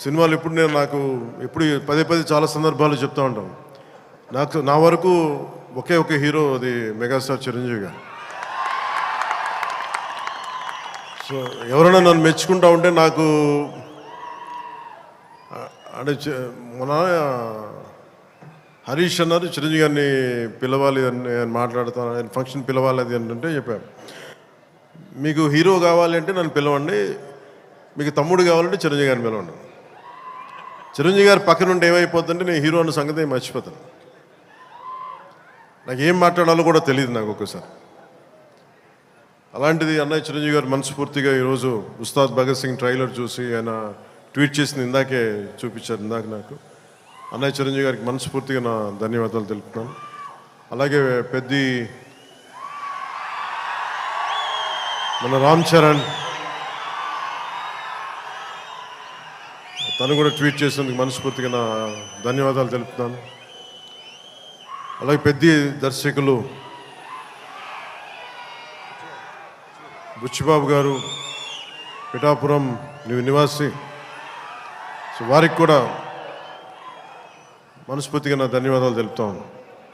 సినిమాలు ఇప్పుడు నాకు ఎప్పుడు పదే పదే చాలా సందర్భాలు చెప్తూ ఉంటాను. నా వరకు ఒకే ఒక హీరో, అది మెగాస్టార్ చిరంజీవి గారు. సో ఎవరైనా నన్ను మెచ్చుకుంటా ఉంటే నాకు అంటే మన హరీష్ అన్నారు చిరంజీవి గారిని పిలవాలి అని నేను మాట్లాడతాను, ఆయన ఫంక్షన్ పిలవాలి అది అంటే చెప్పాను, మీకు హీరో కావాలి అంటే నన్ను పిలవండి, మీకు తమ్ముడు కావాలంటే చిరంజీవి గారిని పిలవండి. చిరంజీవి గారి పక్కన ఉంటే ఏమైపోతుందంటే నేను హీరో అన్న సంగతి మర్చిపోతాను. నాకు ఏం మాట్లాడాలో కూడా తెలియదు నాకు ఒక్కసారి. అలాంటిది అన్నయ్య చిరంజీవి గారు మనస్ఫూర్తిగా ఈరోజు ఉస్తాద్ భగత్ సింగ్ ట్రైలర్ చూసి ఆయన ట్వీట్ చేసింది ఇందాకే చూపించారు ఇందాక నాకు. అన్నయ్య చిరంజీవి గారికి మనస్ఫూర్తిగా నా ధన్యవాదాలు తెలుపుతున్నాను. అలాగే పెద్ది మన రామ్ చరణ్, తను కూడా ట్వీట్ చేసినందుకు మనస్ఫూర్తిగా నా ధన్యవాదాలు తెలుపుతున్నాను. అలాగే పెద్ద దర్శకులు బుచ్చిబాబు గారు, పిఠాపురం నివాసి, సో వారికి కూడా మనస్ఫూర్తిగా నా ధన్యవాదాలు తెలుపుతాను.